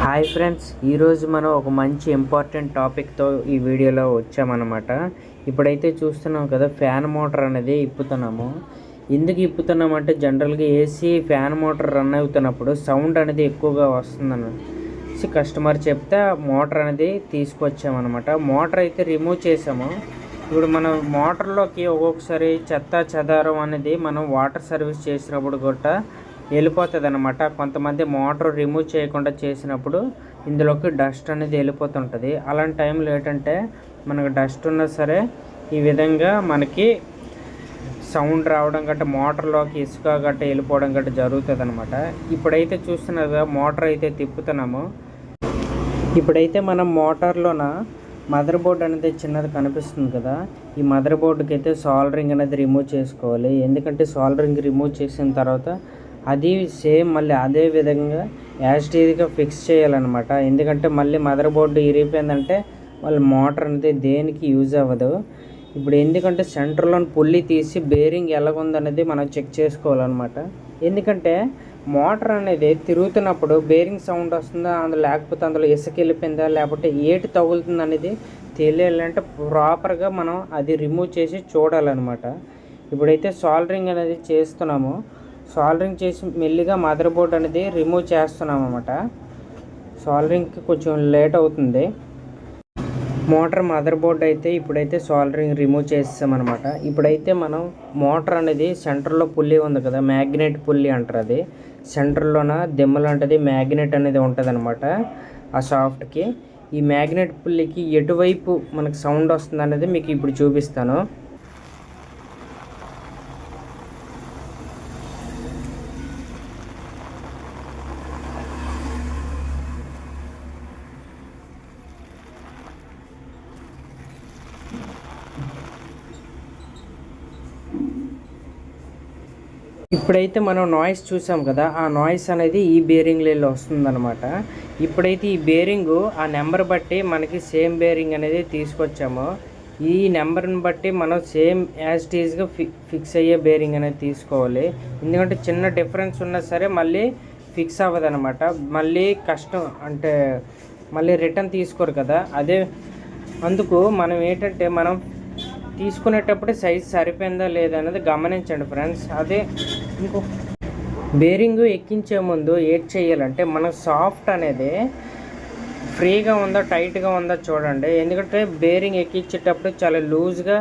Hi friends, ఈరోజు మనం ఒక మంచి ఇంపార్టెంట్ టాపిక్తో ఈ వీడియోలో వచ్చామన్నమాట. ఇప్పుడైతే చూస్తున్నాం కదా, ఫ్యాన్ మోటార్ అనేది ఇప్పుతున్నాము. ఎందుకు ఇప్పుతున్నామంటే జనరల్గా ఏసీ ఫ్యాన్ మోటార్ రన్ అవుతున్నప్పుడు సౌండ్ అనేది ఎక్కువగా వస్తుందని కస్టమర్ చెప్తే మోటార్ అనేది తీసుకొచ్చామన్నమాట. మోటార్ అయితే రిమూవ్ చేసాము. ఇప్పుడు మనం మోటార్లోకి ఒక్కొక్కసారి చెత్త చెదారం అనేది మనం వాటర్ సర్వీస్ చేసినప్పుడు కూడా వెళ్ళిపోతుంది అన్నమాట. కొంతమంది మోటార్ రిమూవ్ చేయకుండా చేసినప్పుడు ఇందులోకి డస్ట్ అనేది వెళ్ళిపోతుంటుంది. అలాంటి టైంలో ఏంటంటే మనకు డస్ట్ ఉన్నా సరే ఈ విధంగా మనకి సౌండ్ రావడం గట్ట మోటార్లోకి ఇసుక గట్ట వెళ్ళిపోవడం గట్ట జరుగుతుంది అనమాట. ఇప్పుడైతే చూస్తున్నదా మోటార్ అయితే తిప్పుతున్నాము. ఇప్పుడైతే మనం మోటార్లోన మదర్ బోర్డ్ అనేది చిన్నది కనిపిస్తుంది కదా, ఈ మదర్ బోర్డుకి అయితే సాల్డరింగ్ అనేది రిమూవ్ చేసుకోవాలి. ఎందుకంటే సాల్డరింగ్ రిమూవ్ చేసిన తర్వాత అది సేమ్ మళ్ళీ అదే విధంగా యాస్టీజ్గా ఫిక్స్ చేయాలన్నమాట. ఎందుకంటే మళ్ళీ మదర్ బోర్డు ఇరిగిపోయిందంటే మళ్ళీ మోటార్ అనేది దేనికి యూజ్ అవ్వదు. ఇప్పుడు ఎందుకంటే సెంటర్లో పుల్లి తీసి బేరింగ్ ఎలాగుందనేది మనం చెక్ చేసుకోవాలన్నమాట. ఎందుకంటే మోటార్ అనేది తిరుగుతున్నప్పుడు బేరింగ్ సౌండ్ వస్తుందా, లేకపోతే అందులో ఇసుక వెళ్ళిపోయిందా, లేకపోతే ఏటి తగులుతుంది అనేది తెలియాలంటే ప్రాపర్గా మనం అది రిమూవ్ చేసి చూడాలన్నమాట. ఇప్పుడైతే సాల్డరింగ్ అనేది చేస్తున్నాము. సాల్డరింగ్ చేసి మెల్లిగా మదర్ బోర్డ్ అనేది రిమూవ్ చేస్తున్నాం అన్నమాట. సాల్డరింగ్కి కొంచెం లేట్ అవుతుంది. మోటార్ మదర్ బోర్డ్ అయితే ఇప్పుడైతే సాల్డరింగ్ రిమూవ్ చేసామన్నమాట. ఇప్పుడైతే మనం మోటార్ అనేది సెంటర్లో పుల్లి ఉంది కదా, మ్యాగ్నెట్ పుల్లి అంటారు. అది సెంటర్లోన దిమ్మ లాంటిది మ్యాగ్నెట్ అనేది ఉంటుంది అనమాట. ఆ సాఫ్ట్కి ఈ మ్యాగ్నెట్ పుల్లికి ఎటువైపు మనకు సౌండ్ వస్తుంది అనేది మీకు ఇప్పుడు చూపిస్తాను. ఇప్పుడైతే మనం నాయిస్ చూసాం కదా, ఆ నాయిస్ అనేది ఈ బేరింగ్లలో వస్తుందన్నమాట. ఇప్పుడైతే ఈ బేరింగు ఆ నెంబర్ బట్టి మనకి సేమ్ బేరింగ్ అనేది తీసుకొచ్చాము. ఈ నెంబర్ని బట్టి మనం సేమ్ యాజ్ టీజ్గా ఫిక్స్ అయ్యే బేరింగ్ అనేది తీసుకోవాలి. ఎందుకంటే చిన్న డిఫరెన్స్ ఉన్నా సరే మళ్ళీ ఫిక్స్ అవ్వదన్నమాట. మళ్ళీ కష్టం అంటే మళ్ళీ రిటర్న్ తీసుకోరు కదా, అదే అందుకు మనం ఏంటంటే మనం తీసుకునేటప్పుడు సైజ్ సరిపోయిందా లేదా అనేది గమనించండి ఫ్రెండ్స్. అదే ఇంకో బేరింగ్ ఎక్కించే ముందు ఏం చేయాలంటే మనం సాఫ్ట్ అనేది ఫ్రీగా ఉందా టైట్గా ఉందా చూడండి. ఎందుకంటే బేరింగ్ ఎక్కించేటప్పుడు చాలా లూజ్గా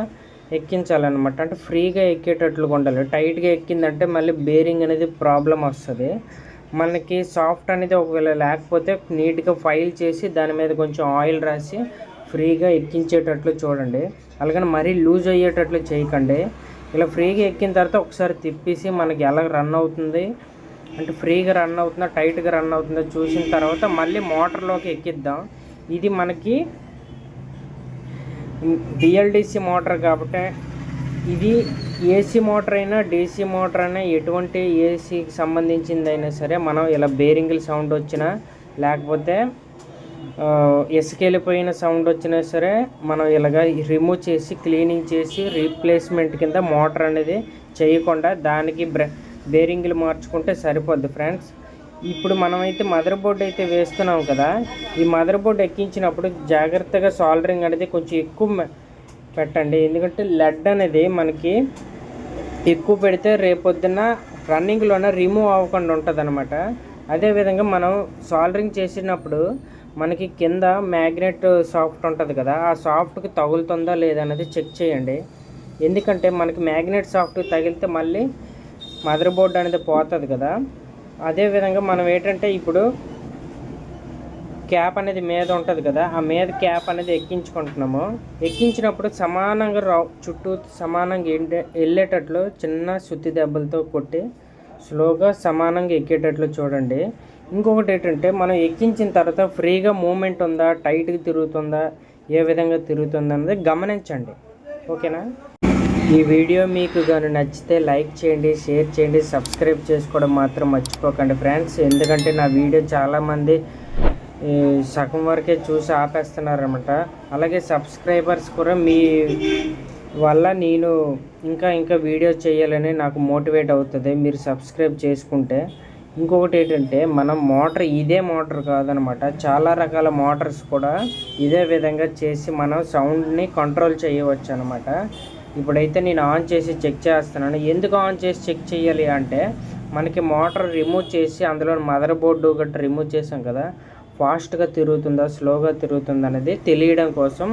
ఎక్కించాలన్నమాట. అంటే ఫ్రీగా ఎక్కేటట్లుగా ఉండాలి. టైట్గా ఎక్కిందంటే మళ్ళీ బేరింగ్ అనేది ప్రాబ్లం వస్తుంది. మనకి సాఫ్ట్ అనేది ఒకవేళ లేకపోతే నీట్గా ఫైల్ చేసి దాని మీద కొంచెం ఆయిల్ రాసి ఫ్రీగా ఎక్కించేటట్లు చూడండి. అలాగని మరీ లూజ్ అయ్యేటట్లు చేయకండి. ఇలా ఫ్రీగా ఎక్కిన తర్వాత ఒకసారి తిప్పేసి మనకి ఎలా రన్ అవుతుంది అంటే ఫ్రీగా రన్ అవుతుందా టైట్గా రన్ అవుతుందో చూసిన తర్వాత మళ్ళీ మోటార్లోకి ఎక్కిద్దాం. ఇది మనకి బిఎల్డిసి మోటార్ కాబట్టి ఇది ఏసీ మోటార్ అయినా డీసీ మోటార్ అయినా ఎటువంటి ఏసీకి సంబంధించిందైనా సరే మనం ఇలా బేరింగ్ల సౌండ్ వచ్చినా లేకపోతే ఇసుకెళ్ళిపోయిన సౌండ్ వచ్చినా సరే మనం ఇలాగ రిమూవ్ చేసి క్లీనింగ్ చేసి రీప్లేస్మెంట్ కింద మోటార్ అనేది చేయకుండా దానికి బేరింగ్లు మార్చుకుంటే సరిపోద్ది ఫ్రెండ్స్. ఇప్పుడు మనమైతే మదర్ బోర్డ్ అయితే వేస్తున్నాం కదా, ఈ మదర్ బోర్డ్ ఎక్కించినప్పుడు జాగ్రత్తగా సాల్డరింగ్ అనేది కొంచెం ఎక్కువ పెట్టండి. ఎందుకంటే లెడ్ అనేది మనకి ఎక్కువ పెడితే రేపొద్దున రన్నింగ్లోనే రిమూవ్ అవ్వకుండా ఉంటుంది అనమాట. అదేవిధంగా మనం సాల్డరింగ్ చేసినప్పుడు మనకి కింద మ్యాగ్నెట్ సాఫ్ట్ ఉంటుంది కదా, ఆ సాఫ్ట్కి తగులుతుందా లేదా అనేది చెక్ చేయండి. ఎందుకంటే మనకి మ్యాగ్నెట్ సాఫ్ట్ తగిలితే మళ్ళీ మదర్ బోర్డ్ అనేది పోతుంది కదా. అదేవిధంగా మనం ఏంటంటే ఇప్పుడు క్యాప్ అనేది మీద ఉంటుంది కదా, ఆ మీద క్యాప్ అనేది ఎక్కించుకుంటున్నాము. ఎక్కించినప్పుడు సమానంగా చుట్టూ సమానంగా వెళ్ళేటట్లు చిన్న సుత్తి దెబ్బలతో కొట్టి స్లోగా సమానంగా ఎక్కేటట్లు చూడండి. ఇంకొకటి ఏంటంటే మనం ఎక్కించిన తర్వాత ఫ్రీగా మూమెంట్ ఉందా టైట్గా తిరుగుతుందా ఏ విధంగా తిరుగుతుందా అన్నది గమనించండి. ఓకేనా? ఈ వీడియో మీకు కానీ నచ్చితే లైక్ చేయండి, షేర్ చేయండి, సబ్స్క్రైబ్ చేసుకోవడం మాత్రం మర్చిపోకండి ఫ్రెండ్స్. ఎందుకంటే నా వీడియో చాలామంది సగం వరకే చూసి ఆపేస్తున్నారన్నమాట. అలాగే సబ్స్క్రైబర్స్ కూడా మీ వల్ల నేను ఇంకా వీడియో చేయాలని నాకు మోటివేట్ అవుతుంది మీరు సబ్స్క్రైబ్ చేసుకుంటే. ఇంకొకటి ఏంటంటే మనం మోటార్ ఇదే మోటార్ కాదనమాట, చాలా రకాల మోటార్స్ కూడా ఇదే విధంగా చేసి మనం సౌండ్ని కంట్రోల్ చేయవచ్చు అనమాట. ఇప్పుడైతే నేను ఆన్ చేసి చెక్ చేస్తున్నాను. ఎందుకు ఆన్ చేసి చెక్ చేయాలి అంటే మనకి మోటార్ రిమూవ్ చేసి అందులో మదర్ బోర్డు గట్రా రిమూవ్ చేసాం కదా, ఫాస్ట్గా తిరుగుతుందా స్లోగా తిరుగుతుందా అనేది తెలియడం కోసం